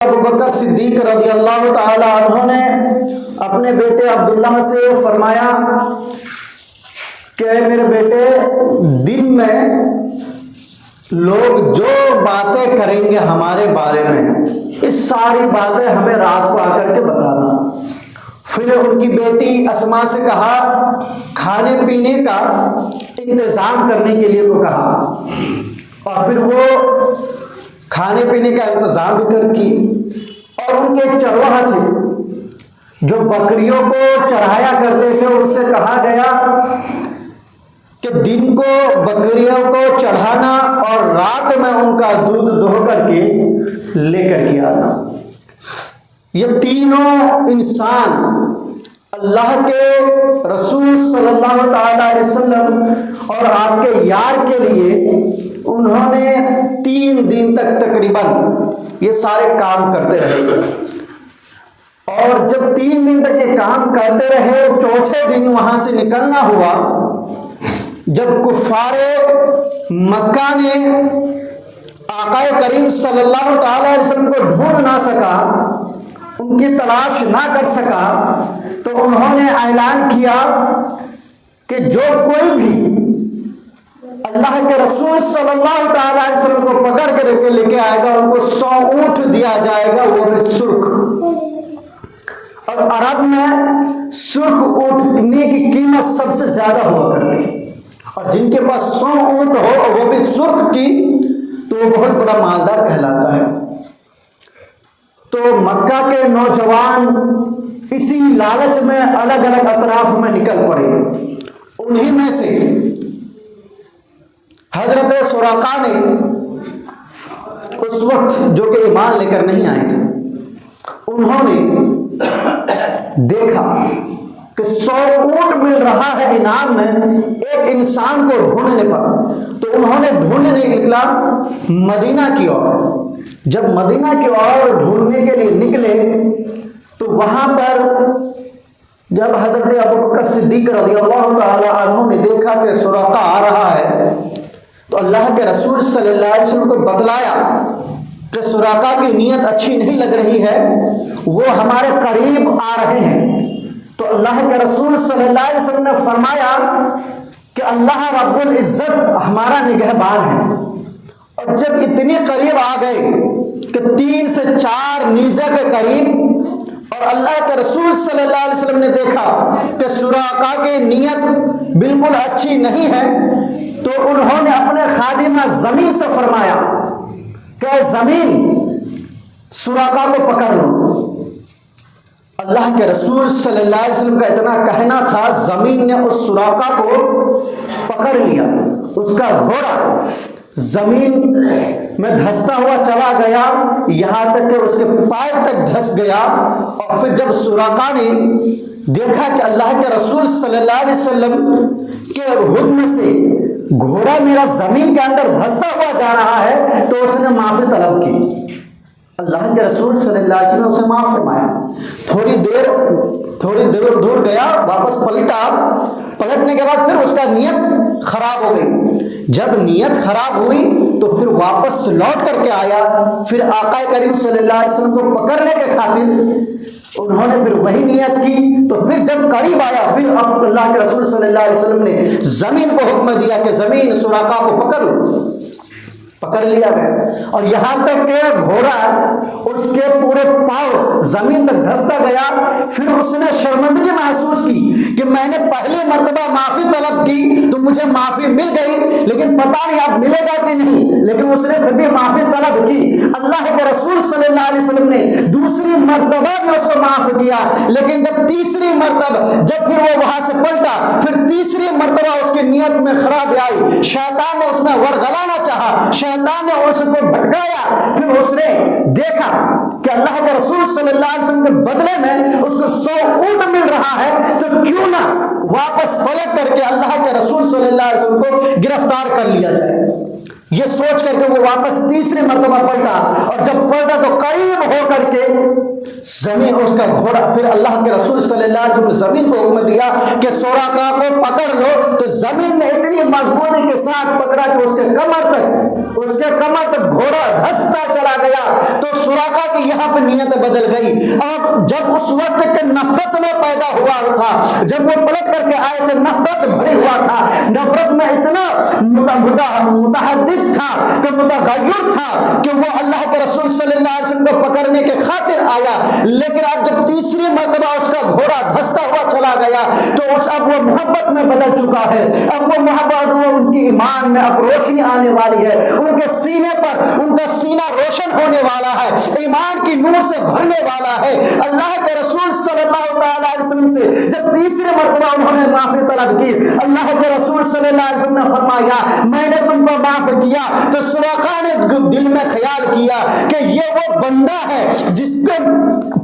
ابو بکر صدیق رضی اللہ تعالی عنہ نے اپنے بیٹے عبداللہ سے فرمایا کہ اے میرے بیٹے، دن میں لوگ جو باتیں کریں گے ہمارے بارے میں، اس ساری باتیں ہمیں رات کو آ کر کے بتانا۔ پھر ان کی بیٹی اسما سے کہا، کھانے پینے کا انتظام کرنے کے لیے وہ کہا، اور پھر وہ کھانے پینے کا انتظام بھی کر کی۔ اور ان کے ایک چرواہا تھے جو بکریوں کو چرایا کرتے تھے، ان سے کہا گیا کہ دن کو بکریوں کو چڑھانا اور رات میں ان کا دودھ دہو کر کے لے کر کے آنا۔ یہ تینوں انسان اللہ کے رسول صلی اللہ تعالی علیہ وسلم اور آپ کے یار کے لیے انہوں نے 3 دن تک تقریباً یہ سارے کام کرتے رہے، اور جب 3 دن تک یہ کام کرتے رہے، چوتھے دن وہاں سے نکلنا ہوا، جب کفار مکہ نے آقا کریم صلی اللہ تعالی علیہ وسلم کو ڈھونڈ نہ سکا، ان کی تلاش نہ کر سکا، تو انہوں نے اعلان کیا کہ جو کوئی بھی اللہ کے رسول صلی اللہ تعالی علیہ وسلم کو پکڑ کے لے کے آئے گا، ان کو 100 اونٹ دیا جائے گا، وہ بھی سرخ۔ اور عرب میں سرخ اونٹنی کی قیمت سب سے زیادہ ہوا کرتی، اور جن کے پاس 100 اونٹ ہو اور وہ بھی سرخ کی، تو وہ بہت بڑا مالدار کہلاتا ہے۔ تو مکہ کے نوجوان اسی لالچ میں الگ الگ اطراف میں نکل پڑے۔ انہی میں سے حضرت سراقہ نے اس وقت، جو کہ ایمان لے کر نہیں آئے تھے، انہوں نے دیکھا کہ 100 اونٹ مل رہا ہے انعام میں ایک انسان کو ڈھونڈنے پر، تو انہوں نے ڈھونڈنے نکلا مدینہ کی اور۔ جب مدینہ کی اور ڈھونڈنے کے لیے نکلے تو وہاں پر جب حضرت ابو بکر صدیق رضی اللہ تعالی عنہ نے دیکھا کہ سراقہ آ رہا ہے، تو اللہ کے رسول صلی اللہ علیہ وسلم کو بتلایا کہ سراقہ کی نیت اچھی نہیں لگ رہی ہے، وہ ہمارے قریب آ رہے ہیں۔ تو اللہ کے رسول صلی اللہ علیہ وسلم نے فرمایا کہ اللہ رب العزت ہمارا نگہبان ہے، اور جب اتنی قریب آ گئے کہ 3 سے 4 نیزے کے قریب، اور اللہ کے رسول صلی اللہ علیہ وسلم نے دیکھا کہ سراقہ کی نیت بالکل اچھی نہیں ہے، تو انہوں نے اپنے خادمہ زمین سے فرمایا کہ زمین سراقہ کو پکڑ لو۔ اللہ کے رسول صلی اللہ علیہ وسلم کا اتنا کہنا تھا، زمین نے اس سراقہ کو پکڑ لیا۔ اس کا گھوڑا زمین میں دھستا ہوا چلا گیا، یہاں تک کہ اس کے پیر تک دھس گیا۔ اور پھر جب سراقہ نے دیکھا کہ اللہ کے رسول صلی اللہ علیہ وسلم کے حکم سے گھوڑا میرا زمین کے اندر دھستا ہوا جا رہا ہے، تو اس نے معافی طلب کی۔ اللہ کے رسول صلی اللہ علیہ وسلم نے اسے معاف فرمایا۔ تھوڑی دیر دور گیا، واپس پلٹا، پلٹنے کے بعد پھر اس کا نیت خراب ہو گئی۔ جب نیت خراب ہوئی تو پھر واپس لوٹ کر کے آیا، پھر آقا کریم صلی اللہ علیہ وسلم کو پکڑنے کے خاطر انہوں نے پھر وہی نیت کی۔ تو پھر جب قریب آیا، پھر اللہ کے رسول صلی اللہ علیہ وسلم نے زمین کو حکم دیا کہ زمین سراقہ کو پکڑ لو۔ پکڑ لیا گیا، اور یہاں تک کہ گھوڑا اس کے پورے پاؤں زمین تک دھستا گیا۔ پھر اس نے شرمندگی محسوس کی کہ میں نے پہلے مرتبہ معافی طلب کی تو مجھے معافی مل گئی، لیکن پتہ نہیں اب ملے گا کہ نہیں، لیکن اس نے پھر بھی معافی طلب کی۔ اللہ کے رسول صلی اللہ علیہ وسلم نے دوسری مرتبہ بھی اس کو معاف کیا، لیکن جب تیسری مرتبہ جب پھر وہ وہاں سے پلٹا، پھر تیسری مرتبہ اس کی نیت میں خرابی آئی، شیطان نے اس میں ورغلانا چاہا، شیطان نے اس کو بھٹکایا۔ پھر اس نے دیکھا کہ اللہ کے رسول صلی اللہ علیہ وسلم کے بدلے میں اس کو 100 اونٹ مل رہا ہے، تو کیوں نہ واپس پلٹ کر کے اللہ کے رسول صلی اللہ علیہ وسلم کو گرفتار کر لیا جائے۔ یہ سوچ کر کے وہ واپس تیسری مرتبہ پلٹا، اور جب پلٹا تو قریب ہو کر کے زمین اس کا گھوڑا، پھر اللہ کے رسول صلی اللہ علیہ وسلم نے زمین کو حکم دیا کہ سوراقا کو پکڑ لو، تو زمین نے اتنی مضبوطی کے ساتھ پکڑا کہ اس کے کمر تک گھوڑا دھستا چلا گیا۔ تو سوراقا کی یہاں پہ نیت بدل گئی۔ اب جب اس وقت کے نفرت میں پیدا ہوا تھا، جب وہ پلٹ کر کے آئے تھے، نفرت بھری ہوا تھا، نفرت میں اتنا متحدد تھا کہ متغیر تھا کہ وہ اللہ کے رسول صلی اللہ علیہ وسلم کو پکڑنے کے خاطر آیا، لیکن اب جب تیسری مرتبہ اس کا گھوڑا دھستا ہوا چلا گیا تو اب وہ محبت میں بدل چکا ہے۔ اب وہ محبت، وہ ان کی ایمان میں اب روشنی آنے والی ہے، ان کے سینے پر ان کا سینہ روشن ہونے والا ہے، ایمان کی نور سے بھرنے والا ہے۔ اللہ کے رسول صلی اللہ تعالی علیہ وسلم سے جب تیسری مرتبہ انہوں نے معافی طلب کی، اللہ کے رسول صلی اللہ علیہ وسلم نے فرمایا میں نے تم کو معاف کیا۔ تو سراقہ نے دل میں خیال کیا کہ یہ وہ بندہ ہے جس کے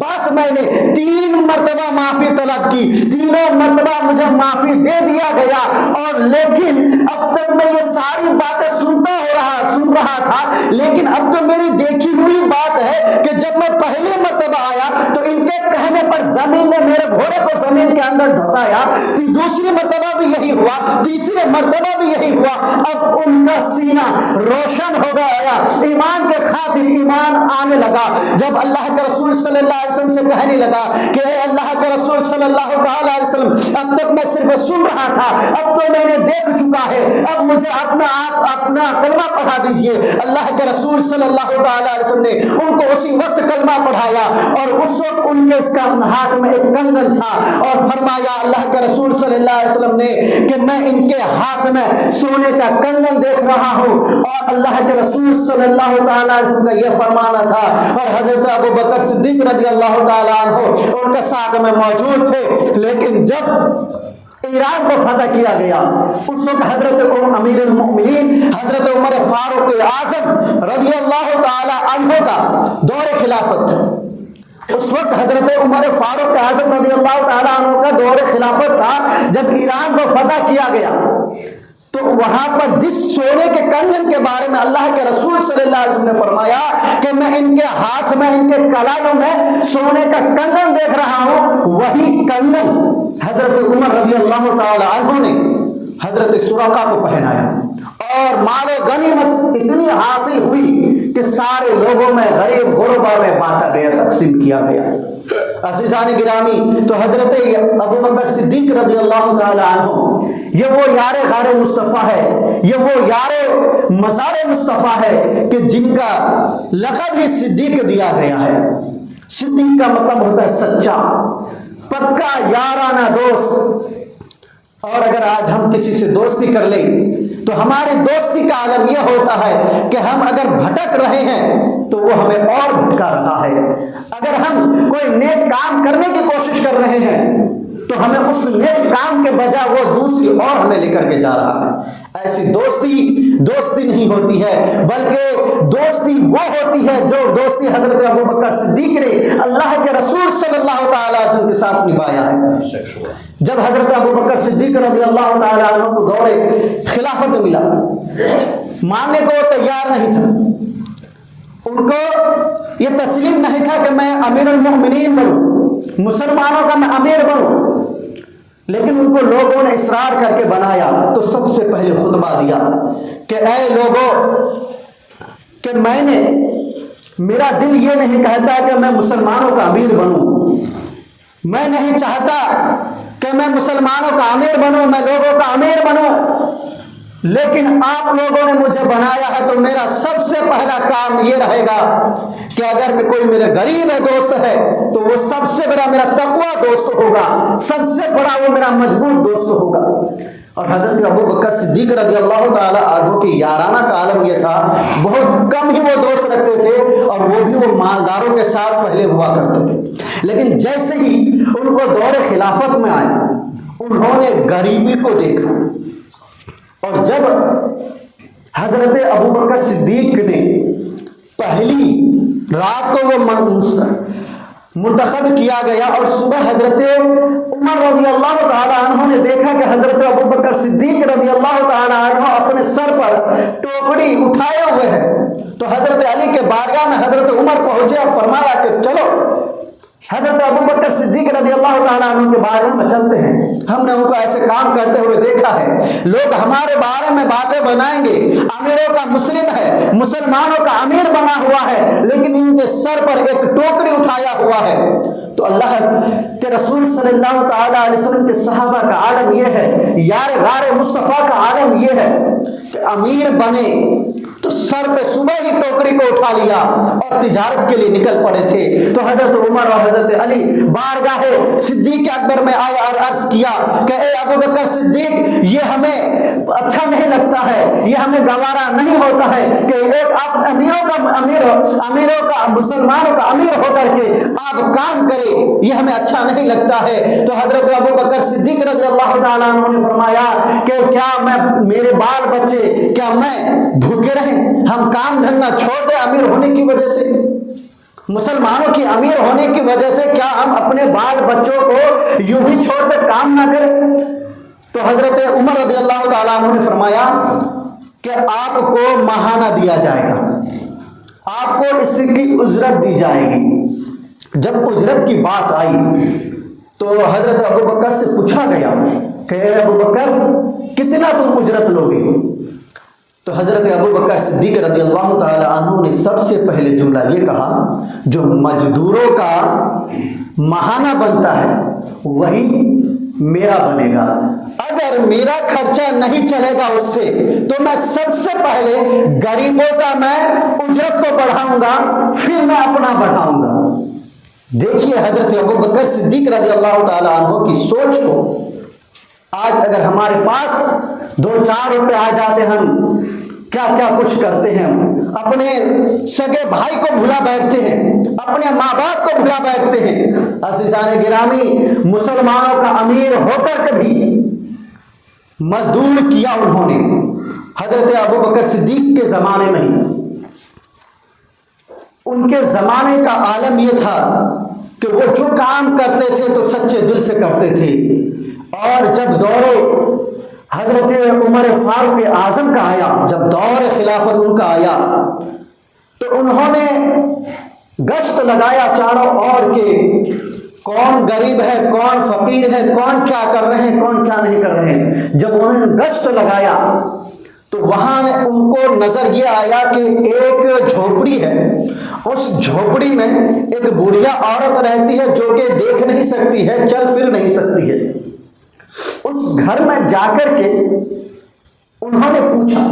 پاس میں نے 3 مرتبہ معافی طلب کی، تینوں مرتبہ مجھے معافی دے دیا گیا، اور لیکن اب تک میں یہ ساری باتیں سن رہا تھا، لیکن اب تو میری دیکھی ہوئی بات ہے کہ جب میں پہلی مرتبہ آیا تو ان کے کہنے پر زمین نے میرے گھوڑے کو زمین کے اندر دھسایا، دوسری مرتبہ بھی یہی ہوا، تیسری مرتبہ بھی یہی ہوا، اب ان کا سینہ روشن ہو گیا، ایمان کے خاطر ایمان آنے لگا۔ جب اللہ کے رسول صلی اللہ علیہ وسلم سے کہنے لگا کہ اے اللہ کے رسول صلی اللہ تعالی علیہ وسلم، اب تک میں صرف سن رہا تھا، اب تو میں نے دیکھ چکا ہے، اب مجھے اپنا کلمہ پڑھا دیجئے۔ اللہ کے رسول صلی اللہ تعالی علیہ وسلم نے ان کو اسی وقت کلمہ پڑھایا، اور اس وقت ان کے ہاتھ میں ایک کنگن تھا، اور فرمایا اللہ کے رسول صلی اللہ علیہ وسلم نے کہ میں ان کے ہاتھ میں سونے کا کنگن دیکھ رہا ہوں، اور اللہ کے رسول صلی اللہ تعالی علیہ وسلم کا یہ فرمانا تھا، اور حضرت ابو بکر صدیق رضی اللہ تعالی عنہ ان کے ساتھ میں موجود تھے۔ لیکن جب ایران کو فتح کیا گیا، اس وقت حضرت امیر المؤمنین حضرت عمر فاروق اعظم رضی اللہ تعالی عنہ کا دور خلافت تھا۔ اس وقت حضرت عمر فاروق اعظم رضی اللہ تعالی عنہ کا دور خلافت تھا۔ جب ایران کو فتح کیا گیا تو وہاں پر جس سونے کے کنگن کے بارے میں اللہ کے رسول صلی اللہ علیہ وسلم نے فرمایا کہ میں ان کے ہاتھ میں، ان کے کلائیوں میں سونے کا کنگن دیکھ رہا ہوں، وہی کنگن حضرت عمر رضی اللہ تعالی عنہ نے حضرت سراقہ کو پہنایا، اور مال و غنیمت اتنی حاصل ہوئی کہ سارے لوگوں میں، غریب غربا میں بانٹا گیا، تقسیم کیا گیا۔ عزیزان گرامی، تو حضرت ابو بکر صدیق رضی اللہ تعالی عنہ یہ وہ یار غار مصطفیٰ ہے، یہ وہ یار مزار مصطفیٰ ہے کہ جن کا لقب ہی صدیق دیا گیا ہے۔ صدیق کا مطلب ہوتا ہے سچا، پکا یارانہ دوست۔ اور اگر آج ہم کسی سے دوستی کر لیں تو ہماری دوستی کا عالم یہ ہوتا ہے کہ ہم اگر بھٹک رہے ہیں تو وہ ہمیں اور بھٹکا رہا ہے، اگر ہم کوئی نیک کام کرنے کی کوشش کر رہے ہیں تو ہمیں اس نیک کام کے بجائے وہ دوسری اور ہمیں لے کر کے جا رہا ہے۔ ایسی دوستی نہیں ہوتی ہے، بلکہ دوستی وہ ہوتی ہے جو دوستی حضرت ابو بکر صدیق نے اللہ کے رسول صلی اللہ تعالی علیہ وسلم کے ساتھ نبھایا ہے۔ جب حضرت ابو بکر صدیق رضی اللہ تعالی عنہ کو دور خلافت ملا، ماننے کو وہ تیار نہیں تھا، ان کو یہ تسلیم نہیں تھا کہ میں امیر المؤمنین بنوں، مسلمانوں کا میں امیر بنوں، لیکن ان کو لوگوں نے اصرار کر کے بنایا۔ تو سب سے پہلے خطبہ دیا کہ اے لوگوں، کہ میرا دل یہ نہیں کہتا کہ میں مسلمانوں کا امیر بنوں، میں نہیں چاہتا کہ میں مسلمانوں کا امیر بنوں، میں لوگوں کا امیر بنوں، لیکن آپ لوگوں نے مجھے بنایا ہے تو میرا سب سے پہلا کام یہ رہے گا کہ اگر میں کوئی میرے غریب دوست ہے تو وہ سب سے بڑا میرا تقوی دوست ہوگا، سب سے بڑا وہ میرا مضبوط دوست ہوگا۔ اور حضرت ابو بکر صدیق رضی اللہ تعالی عنہ کی یارانہ کا عالم یہ تھا، بہت کم ہی وہ دوست رکھتے تھے، اور وہ بھی وہ مالداروں کے ساتھ پہلے ہوا کرتے تھے۔ لیکن جیسے ہی ان کو دور خلافت میں آئے، انہوں نے غریبی کو دیکھا، اور جب حضرت ابو بکر صدیق نے پہلی رات کو وہ منتخب کیا گیا، اور صبح حضرت عمر رضی اللہ تعالی عنہ نے دیکھا کہ حضرت ابو بکر صدیق رضی اللہ تعالی عنہ اپنے سر پر ٹوکری اٹھائے ہوئے ہیں، تو حضرت علی کے بارگاہ میں حضرت عمر پہنچے اور فرمایا کہ چلو حضرت ابوبکر صدیق رضی اللہ تعالیٰ عنہ کے بارے میں چلتے ہیں، ہم نے ان کو ایسے کام کرتے ہوئے دیکھا ہے۔ لوگ ہمارے بارے میں باتیں بنائیں گے، امیروں کا مسلم ہے، مسلمانوں کا امیر بنا ہوا ہے، لیکن ان کے سر پر ایک ٹوکری اٹھایا ہوا ہے۔ تو اللہ کے رسول صلی اللہ تعالیٰ علیہ وسلم کے صحابہ کا عالم یہ ہے، یار غار مصطفیٰ کا عالم یہ ہے کہ امیر بنے تو سر پہ صبح ہی ٹوکری کو اٹھا لیا اور تجارت کے لیے نکل پڑے تھے۔ تو حضرت عمر اور حضرت علی بارگاہ صدیق اکبر میں آئے اور عرض کیا کہ اے ابوبکر صدیق، یہ ہمیں اچھا نہیں لگتا ہے، یہ ہمیں گوارا نہیں ہوتا ہے کہ ایک امیروں کا مسلمانوں کا امیر ہو کر کے آپ کام کرے، یہ ہمیں اچھا نہیں لگتا ہے۔ تو حضرت ابوبکر صدیق رضی اللہ تعالیٰ عنہ نے فرمایا کہ کیا میرے بال بچے کیا میں بھوکے رہیں؟ ہم کام دھندہ چھوڑ دیں امیر ہونے کی وجہ سے؟ مسلمانوں کی امیر ہونے کی وجہ سے کیا ہم اپنے بال بچوں کو یوں ہی چھوڑ کر کام نہ کریں؟ تو حضرت عمر رضی اللہ تعالیٰ عنہ نے فرمایا کہ آپ کو ماہانہ دیا جائے گا، آپ کو اس کی اجرت دی جائے گی۔ جب اجرت کی بات آئی تو حضرت ابوبکر سے پوچھا گیا کہ اے ابوبکر، کتنا تم اجرت لوگے؟ تو حضرت ابوبکر صدیق رضی اللہ تعالی عنہ نے سب سے پہلے جملہ یہ کہا، جو مزدوروں کا ماہانہ بنتا ہے وہی میرا بنے گا۔ اگر میرا خرچہ نہیں چلے گا اس سے تو میں سب سے پہلے غریبوں کا میں اجرت کو بڑھاؤں گا، پھر میں اپنا بڑھاؤں گا۔ دیکھیے حضرت ابوبکر صدیق رضی اللہ تعالی عنہ کی سوچ کو۔ آج اگر ہمارے پاس 2-4 روپے آ جاتے، ہم کیا کیا کچھ کرتے ہیں، اپنے سگے بھائی کو بھلا بیٹھتے ہیں، اپنے ماں باپ کو بھلا بیٹھتے ہیں۔ عزیزان گرامی، مسلمانوں کا امیر ہو کر کبھی مزدور کیا انہوں نے۔ حضرت ابوبکر صدیق کے زمانے میں، ان کے زمانے کا عالم یہ تھا کہ وہ جو کام کرتے تھے تو سچے دل سے کرتے تھے۔ اور جب دور حضرت عمر فاروق اعظم کا آیا، جب دور خلافت ان کا آیا، تو انہوں نے گشت لگایا چاروں اور کہ کون غریب ہے، کون فقیر ہے، کون کیا کر رہے ہیں، کون کیا نہیں کر رہے ہیں۔ جب انہوں نے گشت لگایا تو وہاں ان کو نظر یہ آیا کہ ایک جھوپڑی ہے، اس جھوپڑی میں ایک بوڑھیا عورت رہتی ہے جو کہ دیکھ نہیں سکتی ہے، چل پھر نہیں سکتی ہے۔ اس گھر میں جا کر کے انہوں نے پوچھا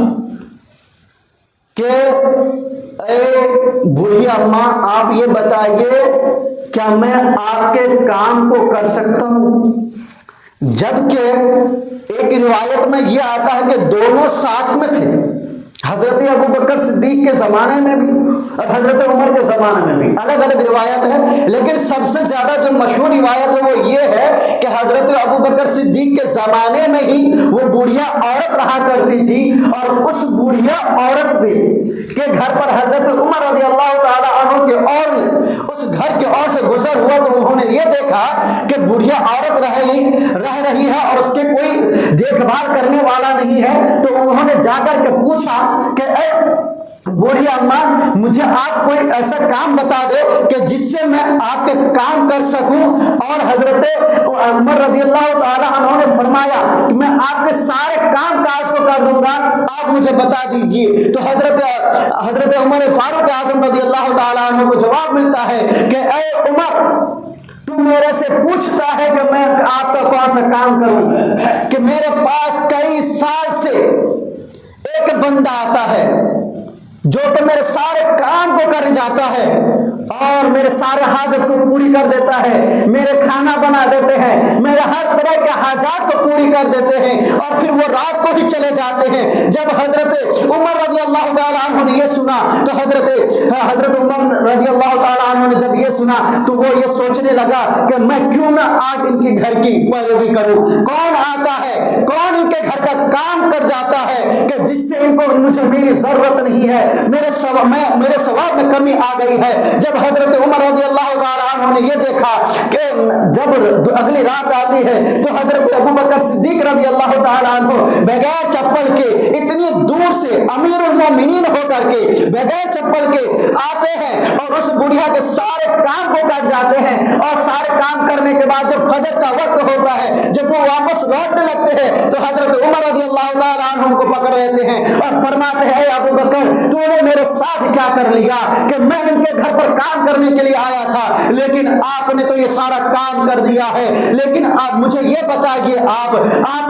کہ اے بوڑھی اماں، آپ یہ بتائیے کیا میں آپ کے کام کو کر سکتا ہوں؟ جبکہ ایک روایت میں یہ آتا ہے کہ دونوں ساتھ میں تھے، حضرت ابوبکر صدیق کے زمانے میں بھی اور حضرت عمر کے زمانے میں بھی، الگ الگ روایت ہے، لیکن سب سے زیادہ جو مشہور روایت ہے وہ یہ ہے کہ حضرت ابوبکر صدیق کے زمانے میں ہی وہ بوڑھیا عورت رہا کرتی تھی، اور اس بوڑھیا عورت کے گھر پر حضرت عمر رضی اللہ تعالی عنہ کے اور اس گھر کے اور سے گزر ہوا تو انہوں نے یہ دیکھا کہ بوڑھیا عورت رہ رہی ہے اور اس کے کوئی دیکھ بھال کرنے والا نہیں ہے۔ تو انہوں نے جا کر کے پوچھا کہ اے بوڑھی اماں، مجھے آپ کوئی ایسا کام بتا دے کہ جس سے میں آپ کے کام کر سکوں۔ اور حضرت عمر رضی اللہ تعالی عنہ نے فرمایا کہ میں آپ کے سارے کام کاج کو کر دوں گا، آپ مجھے بتا دیجئے۔ تو حضرت عمر فاروق اعظم رضی اللہ تعالی عنہ کو جواب ملتا ہے کہ اے عمر، تو میرے سے پوچھتا ہے کہ میں آپ کا کون سا کام کروں، کہ میرے پاس کئی سال سے ایک بندہ آتا ہے جو کہ میرے سارے کام کو کر جاتا ہے اور میرے سارے حاجت کو پوری کر دیتا ہے، میرے کھانا بنا دیتے ہیں، میرے ہر طرح کے حاجات کو پوری کر دیتے ہیں، اور پھر وہ رات کو ہی چلے جاتے ہیں۔ جب حضرت عمر رضی اللہ تعالی عنہ نے یہ سنا تو حضرت عمر رضی اللہ تعالی عنہ نے جب یہ سنا تو وہ یہ سوچنے لگا کہ میں کیوں نہ آج ان کے گھر کی پیروی کروں، کون آتا ہے، کون ان کے گھر کا کام کر جاتا ہے کہ جس سے ان کو مجھے میری ضرورت نہیں ہے، میرے ثواب میں کمی آ گئی ہے۔ جب حضرت عمر رضی اللہ تعالی عنہ نے یہ دیکھا کہ جب اگلی رات آتی ہے تو حضرت ابوبکر صدیق رضی اللہ تعالی عنہ بغیر چپل کے اتنی دور سے امیر المومنین ہو کر کے بغیر چپل کے آتے ہیں اور اس بڑھیا کے سارے کام کو کر جاتے ہیں، اور جب فجر کا وقت ہوتا ہے، جب وہ واپس لوٹنے لگتے ہیں تو حضرت عمر رضی اللہ تعالیٰ عنہ کو پکڑ لیتے ہیں اور فرماتے ہیں، اے ابو بکر تو نے میرے ساتھ کیا کر لیا کہ میں ان کے گھر پر کام کرنے کے لیے آیا تھا، لیکن آپ نے تو یہ سارا کام کر دیا ہے، لیکن آپ مجھے یہ بتائیے آپ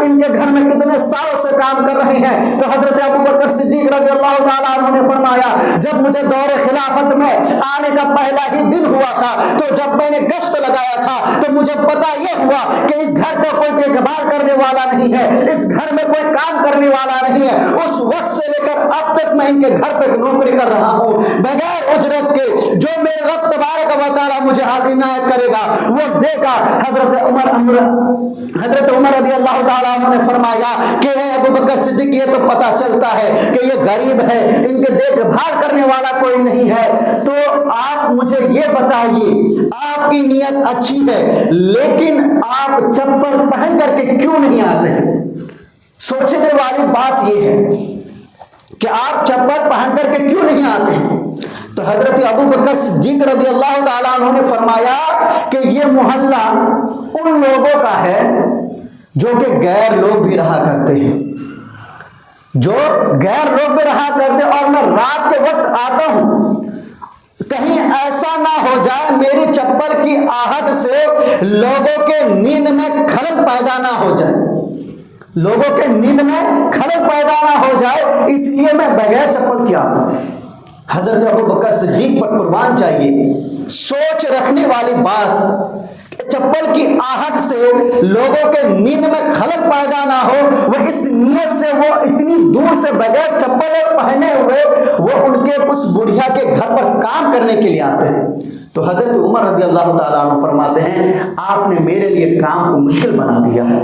ان کے گھر میں کتنے سالوں سے کام کر رہے ہیں؟ تو حضرت ابو بکر صدیق رضی اللہ تعالیٰ عنہ نے فرمایا، جب مجھے دور خلافت میں آنے کا پہلا ہی دن ہوا تھا تو جب میں نے گشت لگایا تھا تو مجھے پتا یہ ہوا کہ اس گھر کا کوئی دیکھ بھال کرنے والا نہیں ہے، اس گھر میں کوئی کام کرنے والا نہیں ہے۔ اس وقت سے لے کر اب تک میں ان کے گھر پہ نوکری کر رہا ہوں بغیر اجرت کے، جو میرے رب تبارک و تعالیٰ مجھے عنایت کرے گا وہ دے گا۔ حضرت عمر رضی اللہ تعالیٰ عنہ نے فرمایا کہ اے ابو بکر صدیق، یہ تو پتا چلتا ہے کہ یہ غریب ہے، ان کے دیکھ بھال کرنے والا کوئی نہیں ہے، تو آپ مجھے یہ بتائیے، آپ کی نیت اچھی ہے لیکن آپ چپل پہن کر کے کیوں نہیں آتے ہیں؟ سوچنے والی بات یہ ہے کہ آپ چپل پہن کر کے کیوں نہیں آتے ہیں؟ تو حضرت ابو بکر صدیق رضی اللہ تعالیٰ عنہ نے فرمایا کہ یہ محلہ ان لوگوں کا ہے جو کہ غیر لوگ بھی رہا کرتے ہیں، جو غیر لوگ بھی رہا کرتے ہیں، اور میں رات کے وقت آتا ہوں، کہیں ایسا نہ ہو جائے میری چپل کی آہٹ سے لوگوں کے نیند میں خلل پیدا نہ ہو جائے، لوگوں کے نیند میں خلل پیدا نہ ہو جائے، اس لیے میں بغیر چپل کے آتا ہوں۔ حضرت ابو بکر صدیق پر قربان چاہیے سوچ رکھنے والی بات کہ چپل کی آہٹ سے لوگوں کے نیند میں خلل پیدا نہ ہو، وہ اس نیت سے وہ اتنی دور سے بغیر چپل پہنے ہوئے وہ ان کے اس بڑھیا کے گھر پر کام کرنے کے لیے آتے ہیں۔ تو حضرت عمر رضی اللہ تعالیٰ عنہ فرماتے ہیں، آپ نے میرے لیے کام کو مشکل بنا دیا ہے،